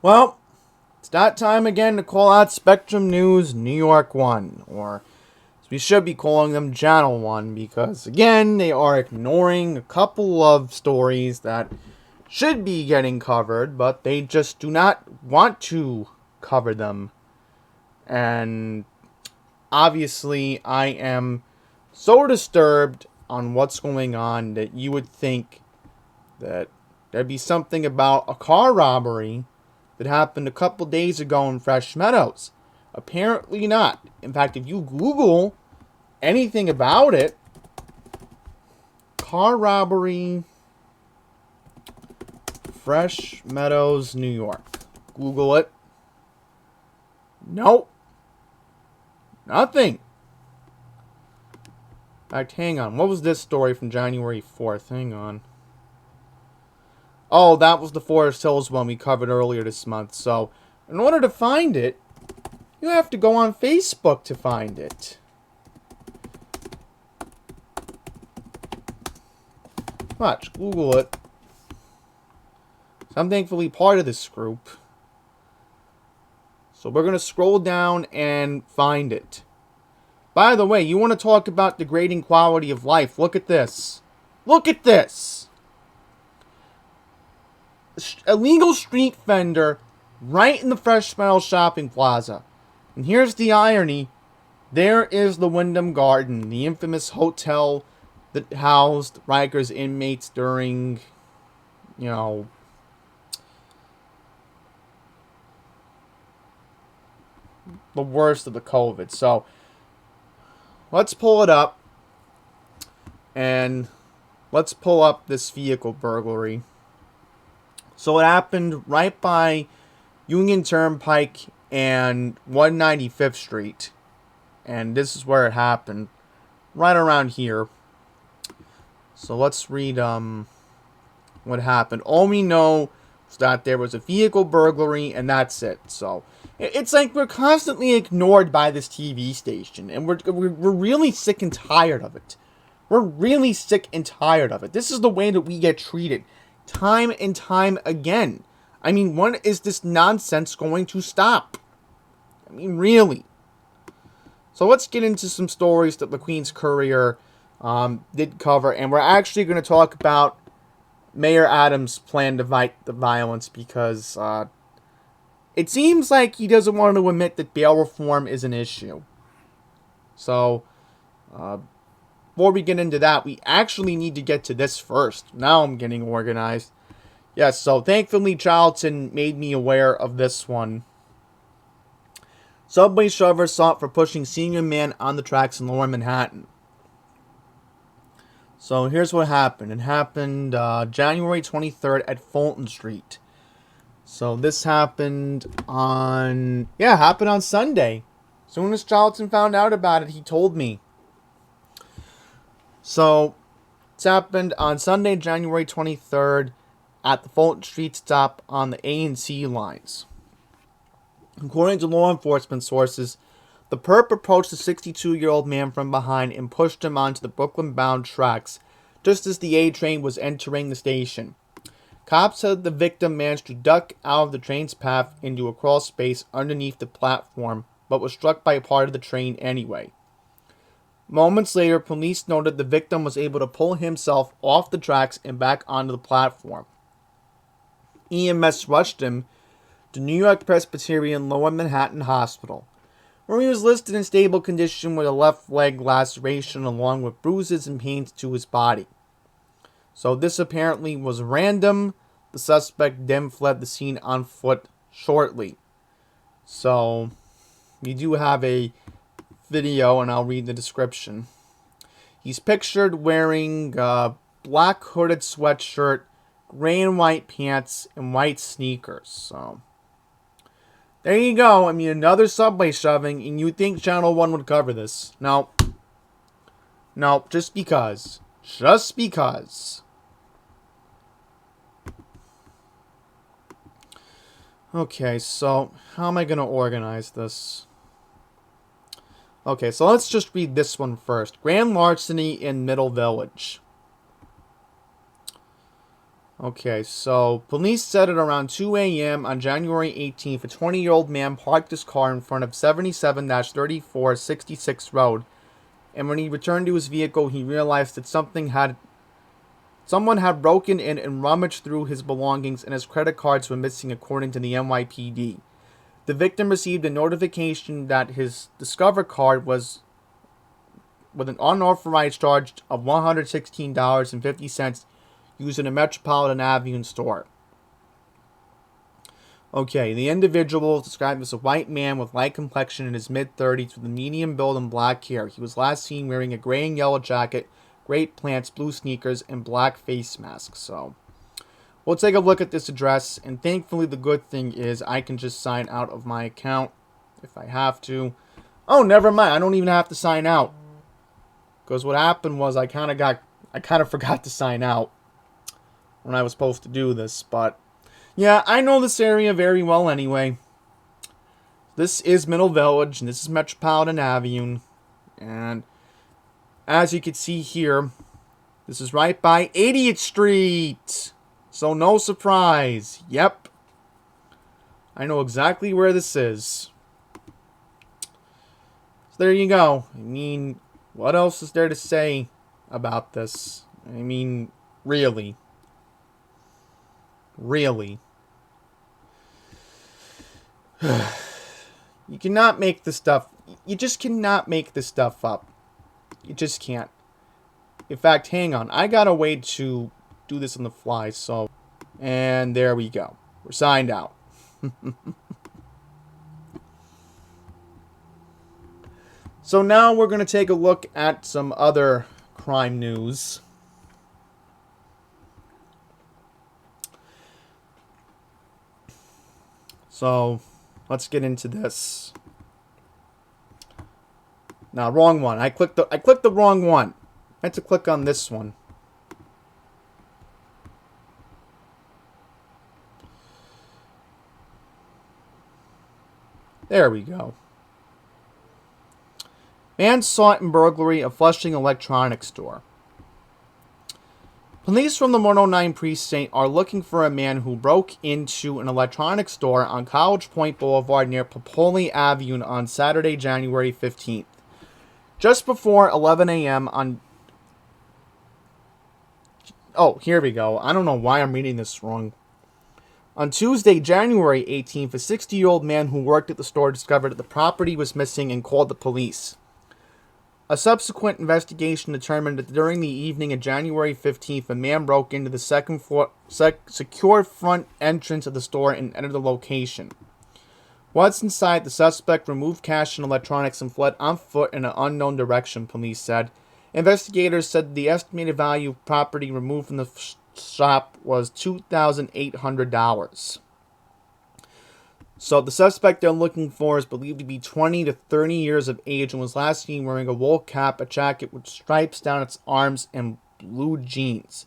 Well, it's that time again to call out Spectrum News New York 1, or as we should be calling them Channel 1, because again, they are ignoring a couple of stories that should be getting covered, but they just do not want to cover them. And obviously, I am so disturbed on what's going on that you would think that there'd be something about a car robbery that happened a couple days ago in Fresh Meadows. Apparently not. In fact, if you Google anything about it, car robbery, Fresh Meadows, New York. Google it. Nope. Nothing. In fact, hang on. What was this story from January 4th? Hang on. Oh, that was the Forest Hills one we covered earlier this month. So, in order to find it, you have to go on Facebook to find it. Watch, Google it. So I'm thankfully part of this group. So we're going to scroll down and find it. By the way, you want to talk about degrading quality of life. Look at this. Look at this. Illegal street vendor right in the Fresh Meadows shopping plaza. And here's the irony. There is the Wyndham Garden, the infamous hotel that housed Rikers inmates during, the worst of the COVID. So, let's pull it up. And let's pull up this vehicle burglary. So it happened right by Union Turnpike and 195th Street. And this is where it happened. Right around here. So let's read what happened. All we know is that there was a vehicle burglary and that's it. So it's like we're constantly ignored by this TV station. And we're really sick and tired of it. We're really sick and tired of it. This is the way that we get treated. Time and time again. I mean, when is this nonsense going to stop? I mean, really. So let's get into some stories that the Queens Courier did cover. And we're actually going to talk about Mayor Adams' plan to fight the violence because it seems like he doesn't want to admit that bail reform is an issue. So, before we get into that, we actually need to get to this first. Now I'm getting organized. Yes, so thankfully Charlton made me aware of this one. Subway shover sought for pushing senior man on the tracks in Lower Manhattan. So here's what happened. It happened January 23rd at Fulton Street. So this happened on Sunday. As soon as Charlton found out about it, he told me. So, it's happened on Sunday, January 23rd at the Fulton Street stop on the A and C lines. According to law enforcement sources, the perp approached the 62-year-old man from behind and pushed him onto the Brooklyn-bound tracks just as the A train was entering the station. Cops said the victim managed to duck out of the train's path into a crawl space underneath the platform, but was struck by a part of the train anyway. Moments later, police noted the victim was able to pull himself off the tracks and back onto the platform. EMS rushed him to New York Presbyterian Lower Manhattan Hospital, where he was listed in stable condition with a left leg laceration along with bruises and pains to his body. So this apparently was random. The suspect then fled the scene on foot shortly. So we do have a video, and I'll read the description. He's pictured wearing a black hooded sweatshirt, gray and white pants, and white sneakers. So there you go. I mean, another subway shoving, and you'd think Channel 1 would cover this. No, just because. Just because. Okay, so how am I going to organize this? Okay, so let's just read this one first. Grand larceny in Middle Village. Okay, so police said at around 2 a.m. on January 18th, a 20-year-old man parked his car in front of 77-3466 Road, and when he returned to his vehicle, he realized that someone had broken in and rummaged through his belongings, and his credit cards were missing, according to the NYPD. The victim received a notification that his Discover card was with an unauthorized charge of $116.50 used in a Metropolitan Avenue store. Okay, the individual was described as a white man with light complexion in his mid-30s with a medium build and black hair. He was last seen wearing a gray and yellow jacket, great plants, blue sneakers, and black face mask. So, we'll take a look at this address, and thankfully the good thing is I can just sign out of my account if I have to. Oh, never mind, I don't even have to sign out. Because what happened was I kind of forgot to sign out when I was supposed to do this, but yeah, I know this area very well anyway. This is Middle Village, and this is Metropolitan Avenue. And as you can see here, this is right by 80th Street. So no surprise. Yep. I know exactly where this is. So there you go. I mean, what else is there to say about this? I mean, really. Really. You cannot make this stuff. You just cannot make this stuff up. You just can't. In fact, hang on. I got a way to do this on the fly, so. And there we go. We're signed out. So now we're going to take a look at some other crime news. So, let's get into this. Now, wrong one. I clicked the wrong one. I had to click on this one. There we go. Man sought in burglary of Flushing electronics store. Police from the 109 precinct are looking for a man who broke into an electronics store on College Point Boulevard near Popoli Avenue on Saturday, January 15th. Just before 11 a.m. on... Oh, here we go. I don't know why I'm reading this wrong. On Tuesday, January 18th, a 60-year-old man who worked at the store discovered that the property was missing and called the police. A subsequent investigation determined that during the evening of January 15th, a man broke into the second floor, secured front entrance of the store and entered the location. Once inside, the suspect removed cash and electronics and fled on foot in an unknown direction, police said. Investigators said the estimated value of property removed from the shop was $2,800. So the suspect they're looking for is believed to be 20 to 30 years of age and was last seen wearing a wool cap, a jacket with stripes down its arms, and blue jeans.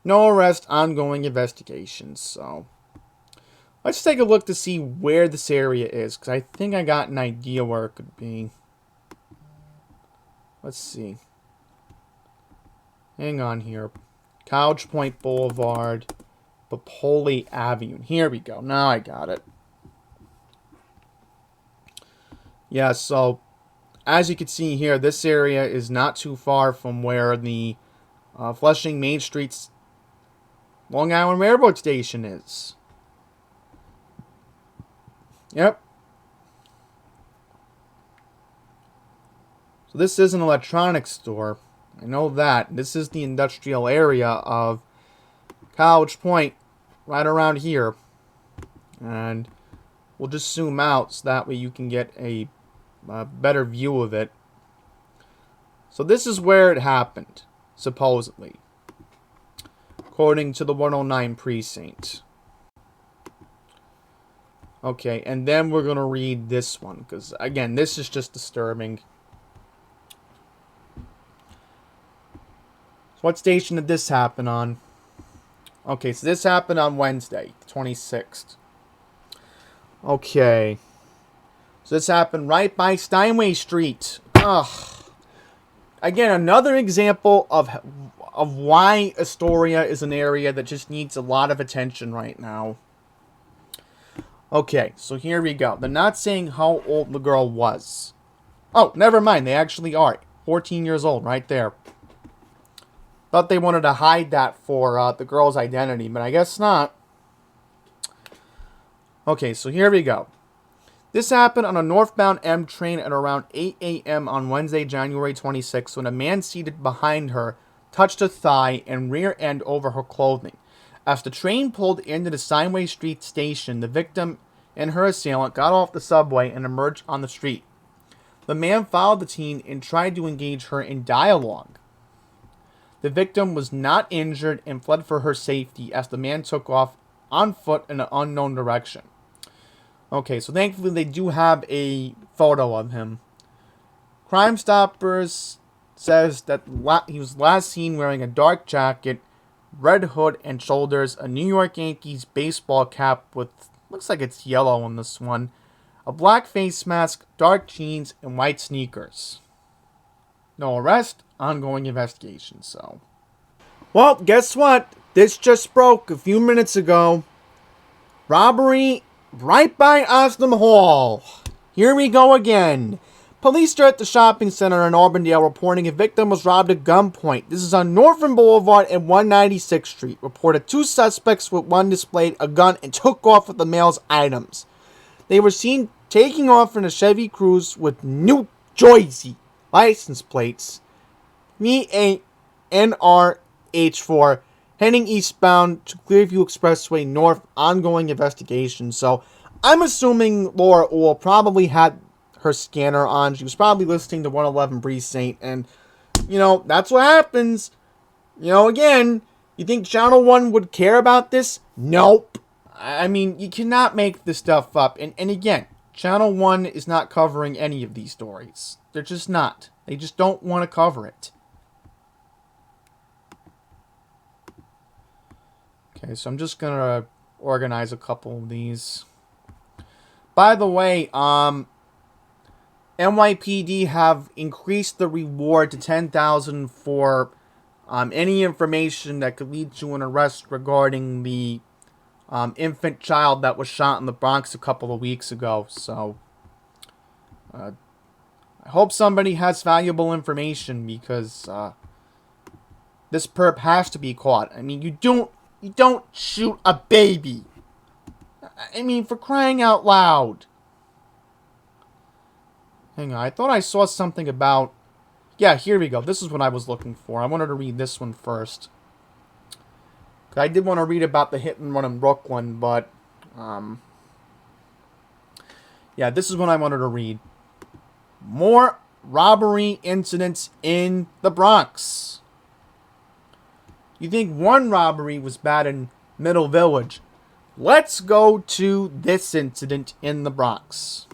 No arrest, ongoing investigations. So let's take a look to see where this area is, because I think I got an idea where it could be. Let's see. Hang on here. College Point Boulevard, Popoli Avenue. Here we go. Now I got it. Yeah, so as you can see here, this area is not too far from where the Flushing Main Street's Long Island Railroad Station is. Yep. So this is an electronics store. I know that. This is the industrial area of College Point, right around here. And we'll just zoom out so that way you can get a better view of it. So this is where it happened, supposedly, according to the 109 precinct. Okay, and then we're going to read this one, because, again, this is just disturbing. So what station did this happen on? Okay, so this happened on Wednesday, the 26th. Okay. So this happened right by Steinway Street. Ugh. again, another example of why Astoria is an area that just needs a lot of attention right now. Okay, so here we go. They're not saying how old the girl was. Oh, never mind. They actually are. 14 years old, right there. Thought they wanted to hide that for the girl's identity, but I guess not. Okay, so here we go. This happened on a northbound M train at around 8 a.m. on Wednesday, January 26, when a man seated behind her touched her thigh and rear end over her clothing. As the train pulled into the Steinway Street station, the victim and her assailant got off the subway and emerged on the street. The man followed the teen and tried to engage her in dialogue. The victim was not injured and fled for her safety as the man took off on foot in an unknown direction. Okay, so thankfully they do have a photo of him. Crime Stoppers says that he was last seen wearing a dark jacket, red hood and shoulders, a New York Yankees baseball cap with, looks like it's yellow on this one, a black face mask, dark jeans, and white sneakers. No arrest, ongoing investigation, so. Well, guess what? This just broke a few minutes ago. Robbery right by Osnum Hall. Here we go again. Police are at the shopping center in Auburndale reporting a victim was robbed at gunpoint. This is on Northern Boulevard and 196th Street. Reported two suspects with one displayed a gun and took off with the male's items. They were seen taking off in a Chevy Cruze with New Jersey license plates. VANRH4 heading eastbound to Clearview Expressway North, ongoing investigation. So I'm assuming Laura Uhl probably had her scanner on. She was probably listening to 111 Precinct, and, you know, that's what happens. You know, again, you think Channel 1 would care about this? Nope. I mean, you cannot make this stuff up. And again, Channel 1 is not covering any of these stories. They're just not. They just don't want to cover it. Okay, so I'm just going to organize a couple of these. By the way, NYPD have increased the reward to $10,000 for any information that could lead to an arrest regarding the infant child that was shot in the Bronx a couple of weeks ago. So I hope somebody has valuable information, because this perp has to be caught. I mean, you don't shoot a baby. I mean, for crying out loud. Hang on, I thought I saw something about... Yeah, here we go. This is what I was looking for. I wanted to read this one first. I did want to read about the hit and run in Brooklyn, but... yeah, this is what I wanted to read. More robbery incidents in the Bronx. You think one robbery was bad in Middle Village? Let's go to this incident in the Bronx.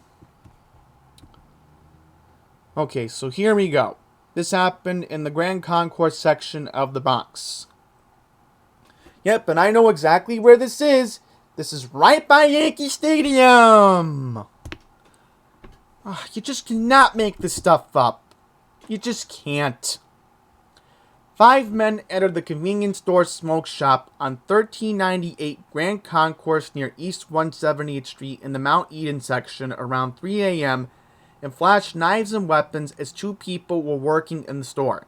Okay, so here we go. This happened in the Grand Concourse section of the Bronx. Yep, and I know exactly where this is. This is right by Yankee Stadium. You just cannot make this stuff up. You just can't. 5 men entered the convenience store smoke shop on 1398 Grand Concourse near East 170th Street in the Mount Eden section around 3 a.m. and flashed knives and weapons as 2 people were working in the store.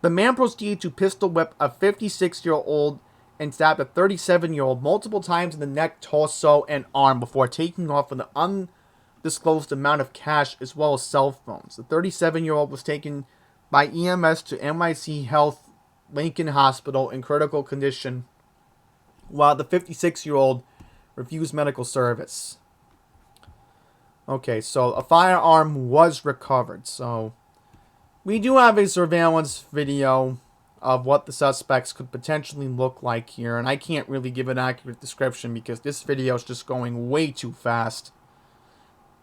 The man proceeded to pistol whip a 56-year-old and stabbed a 37-year-old multiple times in the neck, torso, and arm before taking off with an undisclosed amount of cash as well as cell phones. The 37-year-old was taken by EMS to NYC Health Lincoln Hospital in critical condition, while the 56-year-old refused medical service. Okay, so a firearm was recovered. So we do have a surveillance video of what the suspects could potentially look like here, and I can't really give an accurate description because this video is just going way too fast.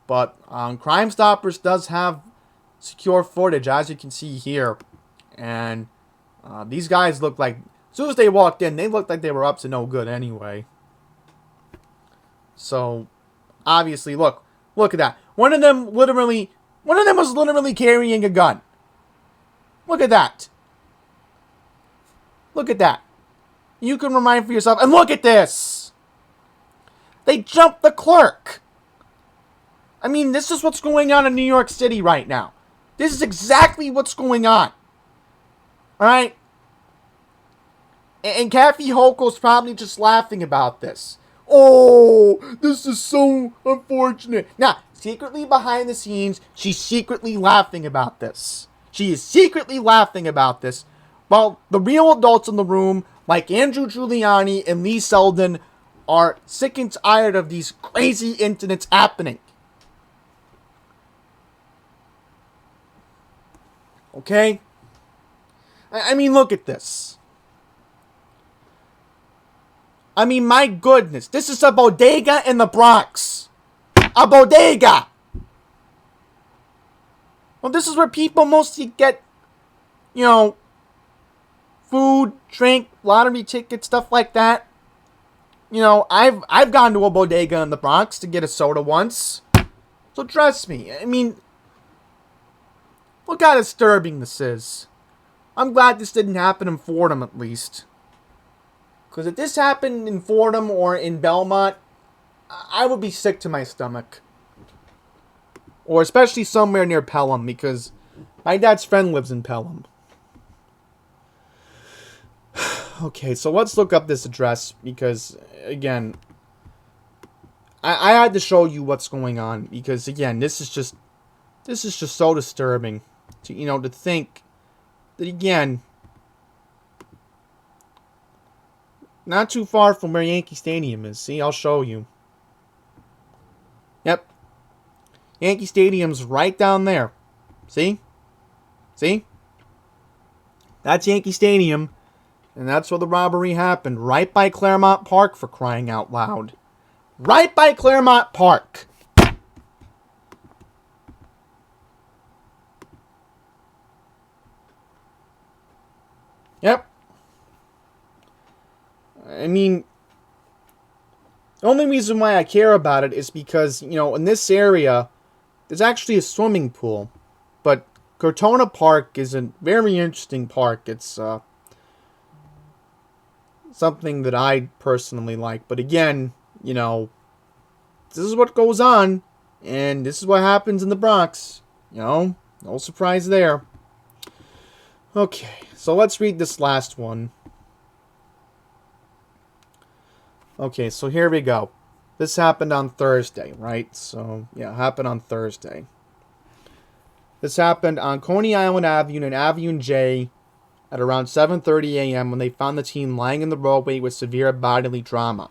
But Crime Stoppers does have secure footage, as you can see here, and these guys look like, as soon as they walked in, they looked like they were up to no good anyway. So obviously, look at that. One of them was literally carrying a gun. Look at that. Look at that. You can remind for yourself. And look at this. They jumped the clerk. I mean, this is what's going on in New York City right now. This is exactly what's going on. Alright? And Kathy Hochul's probably just laughing about this. Oh, this is so unfortunate. Now, secretly behind the scenes, she's secretly laughing about this. She is secretly laughing about this. While the real adults in the room, like Andrew Giuliani and Lee Selden, are sick and tired of these crazy incidents happening. Okay? I mean, look at this. I mean, my goodness. This is a bodega in the Bronx. A bodega! Well, this is where people mostly get, you know, food, drink, lottery tickets, stuff like that. You know, I've gone to a bodega in the Bronx to get a soda once. So trust me. I mean, look how disturbing this is. I'm glad this didn't happen in Fordham, at least. Because if this happened in Fordham or in Belmont, I would be sick to my stomach. Or especially somewhere near Pelham, because my dad's friend lives in Pelham. Okay, so let's look up this address, because, again, I had to show you what's going on, because, again, this is just so disturbing, to think that, again, not too far from where Yankee Stadium is. See, I'll show you. Yep. Yankee Stadium's right down there. See? See? That's Yankee Stadium. And that's where the robbery happened. Right by Claremont Park, for crying out loud. Right by Claremont Park. Yep. I mean, the only reason why I care about it is because, in this area, there's actually a swimming pool. But Cortona Park is a very interesting park. It's something that I personally like. But again, this is what goes on. And this is what happens in the Bronx. No surprise there. Okay, so let's read this last one. Okay, so here we go. This happened on Thursday, right? So, yeah, it happened on Thursday. This happened on Coney Island Avenue and Avenue J at around 7:30 a.m. when they found the teen lying in the roadway with severe bodily trauma,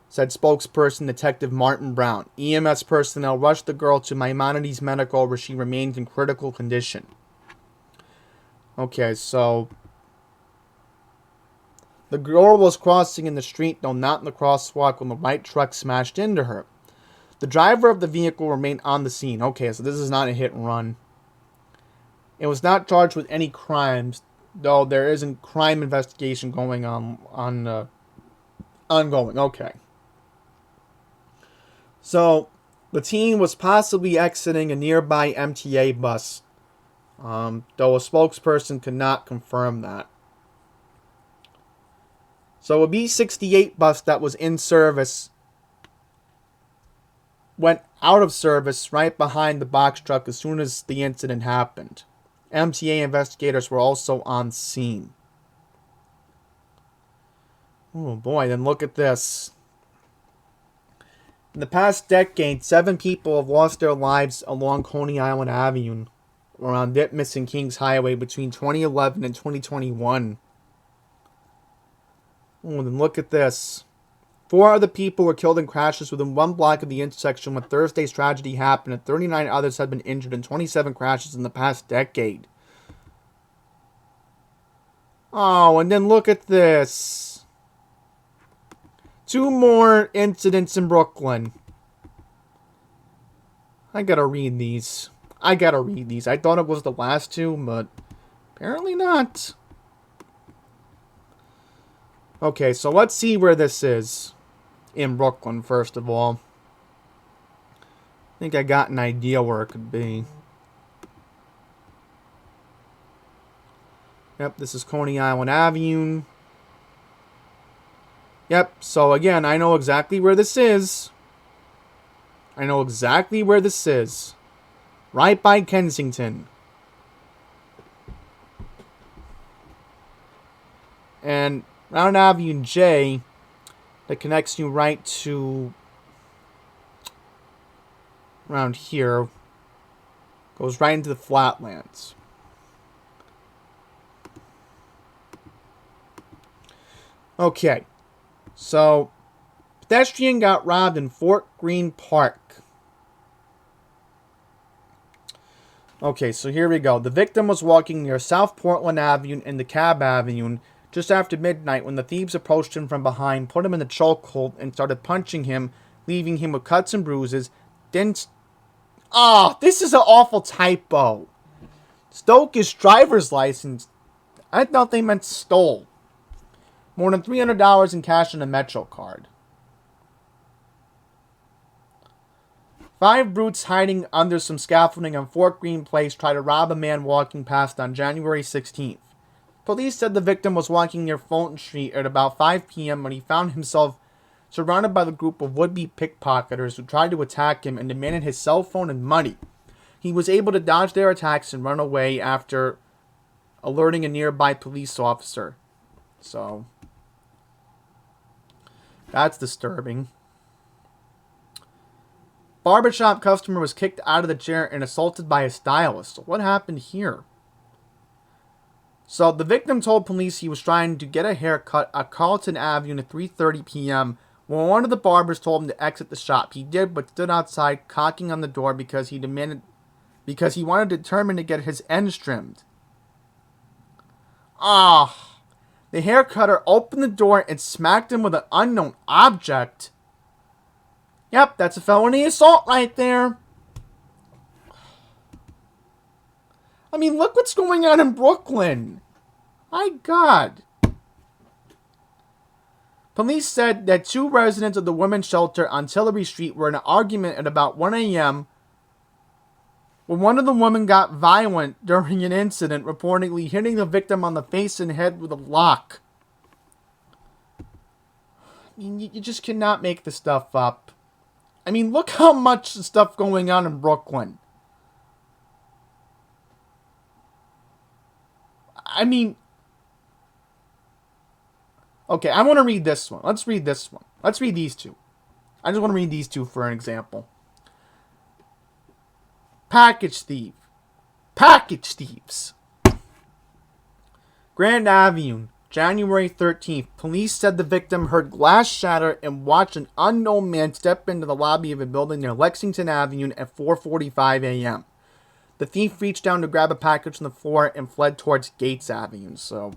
said spokesperson Detective Martin Brown. EMS personnel rushed the girl to Maimonides Medical, where she remains in critical condition. Okay, so the girl was crossing in the street, though not in the crosswalk, when the white truck smashed into her. The driver of the vehicle remained on the scene. Okay, so this is not a hit and run. It was not charged with any crimes, though there is a crime investigation going on ongoing. Okay. So, the teen was possibly exiting a nearby MTA bus, though a spokesperson could not confirm that. So a B68 bus that was in service went out of service right behind the box truck as soon as the incident happened. MTA investigators were also on scene. Oh boy, then look at this. In the past decade, 7 people have lost their lives along Coney Island Avenue or on Ditmas and Kings Highway between 2011 and 2021. Oh, then look at this. 4 other people were killed in crashes within 1 block of the intersection when Thursday's tragedy happened, and 39 others have been injured in 27 crashes in the past decade. Oh, and then look at this. 2 more incidents in Brooklyn. I gotta read these. I thought it was the last 2, but apparently not. Okay, so let's see where this is in Brooklyn, first of all. I think I got an idea where it could be. Yep, this is Coney Island Avenue. Yep, so again, I know exactly where this is. I know exactly where this is. Right by Kensington. And Round Avenue J, that connects you right to around here, goes right into the flatlands. Okay, so pedestrian got robbed in Fort Greene Park. Okay, so here we go. The victim was walking near South Portland Avenue and DeKalb Avenue just after midnight when the thieves approached him from behind, put him in the chokehold, and started punching him, leaving him with cuts and bruises. Then, this is an awful typo. Stoke is driver's license. I thought they meant stole. More than $300 in cash on a Metro card. 5 brutes hiding under some scaffolding on Fort Greene Place tried to rob a man walking past on January 16th. Police said the victim was walking near Fulton Street at about 5 p.m. when he found himself surrounded by the group of would-be pickpocketers who tried to attack him and demanded his cell phone and money. He was able to dodge their attacks and run away after alerting a nearby police officer. So, that's disturbing. Barbershop customer was kicked out of the chair and assaulted by a stylist. So what happened here? So the victim told police he was trying to get a haircut at Carlton Avenue at 3:30 p.m. when one of the barbers told him to exit the shop. He did, but stood outside, knocking on the door because he wanted determined to get his ends trimmed. The hair cutter opened the door and smacked him with an unknown object. Yep, that's a felony assault right there. I mean, look what's going on in Brooklyn. My God. Police said that 2 residents of the women's shelter on Tillery Street were in an argument at about 1 a.m. when one of the women got violent during an incident, reportedly hitting the victim on the face and head with a lock. I mean, you just cannot make this stuff up. I mean, look how much stuff going on in Brooklyn. I mean, okay, I want to read this one. Let's read this one. Let's read these 2. I just want to read these 2 for an example. Package thief. Package thieves. Grand Avenue, January 13th. Police said the victim heard glass shatter and watched an unknown man step into the lobby of a building near Lexington Avenue at 4:45 a.m. The thief reached down to grab a package on the floor and fled towards Gates Avenue. So,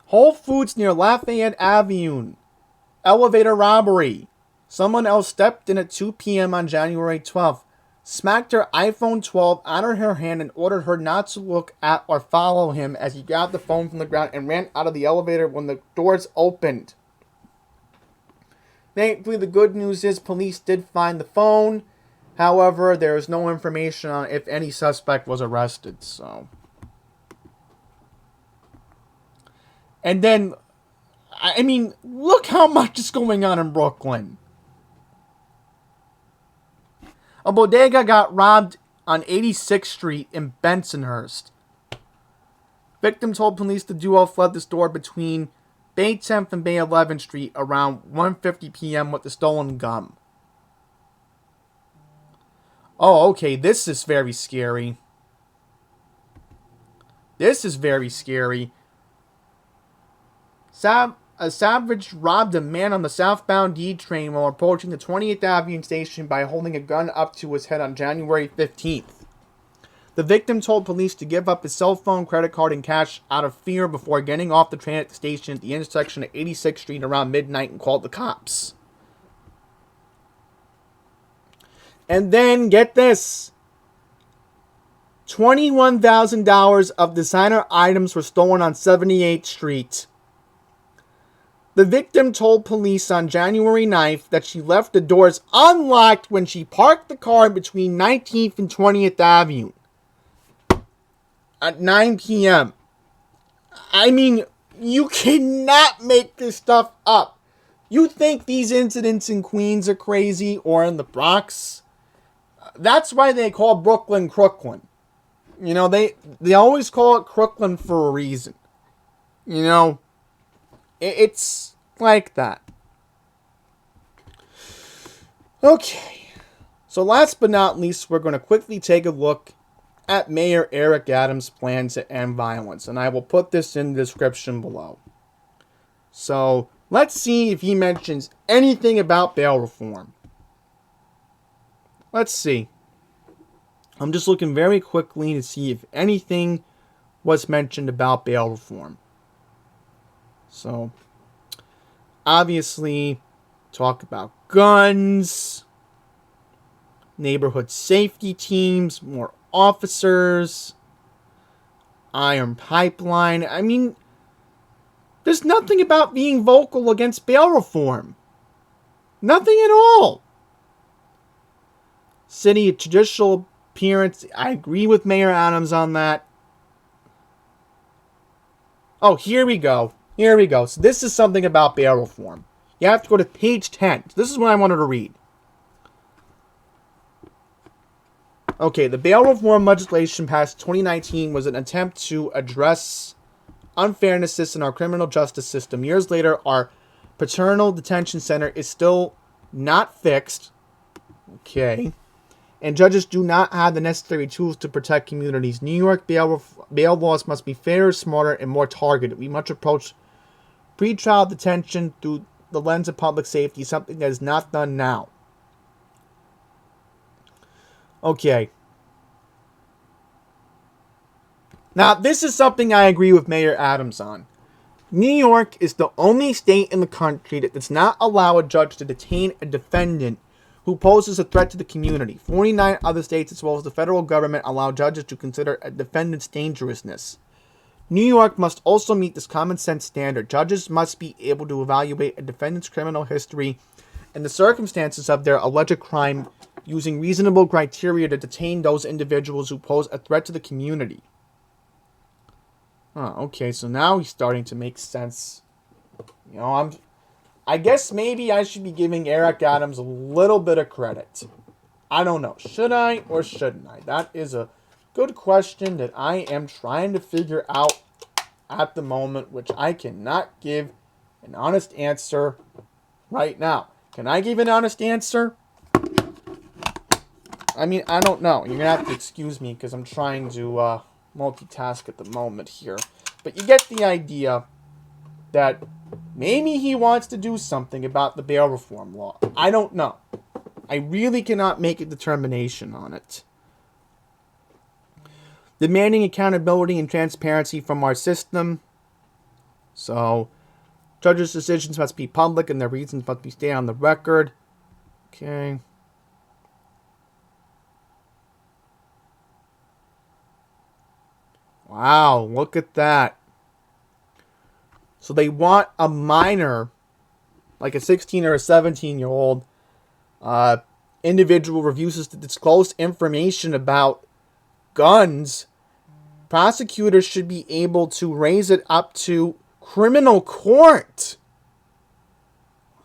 Whole Foods near Lafayette Avenue. Elevator robbery. Someone else stepped in at 2 p.m. on January 12th, smacked her iPhone 12 out of her hand and ordered her not to look at or follow him as he grabbed the phone from the ground and ran out of the elevator when the doors opened. Thankfully, the good news is police did find the phone. However, there is no information on if any suspect was arrested. So, and then, I mean, look how much is going on in Brooklyn. A bodega got robbed on 86th Street in Bensonhurst. Victim told police the duo fled the store between Bay 10th and Bay 11th Street around 1:50 p.m. with the stolen gum. Oh, okay, this is very scary. This is very scary. A savage robbed a man on the southbound D train while approaching the 28th Avenue station by holding a gun up to his head on January 15th. The victim told police to give up his cell phone, credit card, and cash out of fear before getting off the train at the station at the intersection of 86th Street around midnight and called the cops. And then, get this, $21,000 of designer items were stolen on 78th Street. The victim told police on January 9th that she left the doors unlocked when she parked the car between 19th and 20th Avenue at 9 p.m. I mean, you cannot make this stuff up. You think these incidents in Queens are crazy or in the Bronx? That's why they call Brooklyn Crooklyn. You know, they always call it Crooklyn for a reason. You know, it's like that. Okay. So last but not least, we're going to quickly take a look at Mayor Eric Adams' plan to end violence. And I will put this in the description below. So let's see if he mentions anything about bail reform. Let's see. I'm just looking very quickly to see if anything was mentioned about bail reform. So, obviously, talk about guns, neighborhood safety teams, more officers, iron pipeline. I mean, there's nothing about being vocal against bail reform. Nothing at all. City judicial appearance. I agree with Mayor Adams on that. Oh, here we go. Here we go. So this is something about bail reform. You have to go to page 10. This is what I wanted to read. Okay, the bail reform legislation passed 2019 was an attempt to address unfairnesses in our criminal justice system. Years later, our paternal detention center is still not fixed. Okay. And judges do not have the necessary tools to protect communities. New York bail laws must be fairer, smarter, and more targeted. We must approach pretrial detention through the lens of public safety, something that is not done now. Okay. Now, this is something I agree with Mayor Adams on. New York is the only state in the country that does not allow a judge to detain a defendant who poses a threat to the community. 49 other states, as well as the federal government, allow judges to consider a defendant's dangerousness. New York must also meet this common sense standard. Judges must be able to evaluate a defendant's criminal history and the circumstances of their alleged crime using reasonable criteria to detain those individuals who pose a threat to the community. Okay, so now he's starting to make sense. You know, I guess maybe I should be giving Eric Adams a little bit of credit. I don't know. Should I or shouldn't I? That is a good question that I am trying to figure out at the moment, which I cannot give an honest answer right now. Can I give an honest answer? I mean, I don't know. You're going to have to excuse me because I'm trying to multitask at the moment here. But you get the idea that maybe he wants to do something about the bail reform law. I don't know. I really cannot make a determination on it. Demanding accountability and transparency from our system. So, judges' decisions must be public and their reasons must be stay on the record. Okay. Wow, look at that. So they want a minor, like a 16 or a 17-year-old individual refuses to disclose information about guns. Prosecutors should be able to raise it up to criminal court.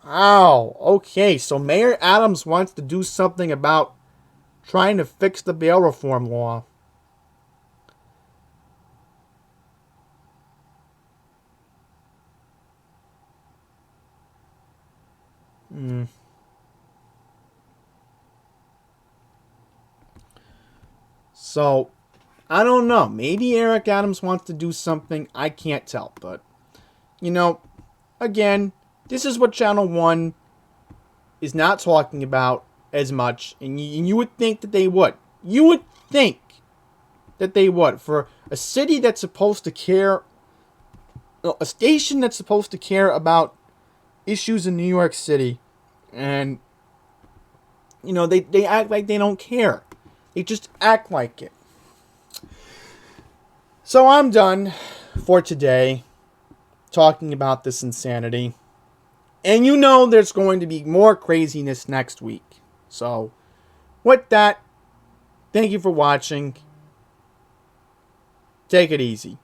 Wow. Okay, so Mayor Adams wants to do something about trying to fix the bail reform law. So, I don't know. Maybe Eric Adams wants to do something. I can't tell. But, you know, again, this is what Channel 1 is not talking about as much. And you would think that they would. You would think that they would. For a city that's supposed to care, a station that's supposed to care about issues in New York City. And, you know, they act like they don't care. They just act like it. So I'm done for today talking about this insanity. And you know there's going to be more craziness next week. So, with that, thank you for watching. Take it easy.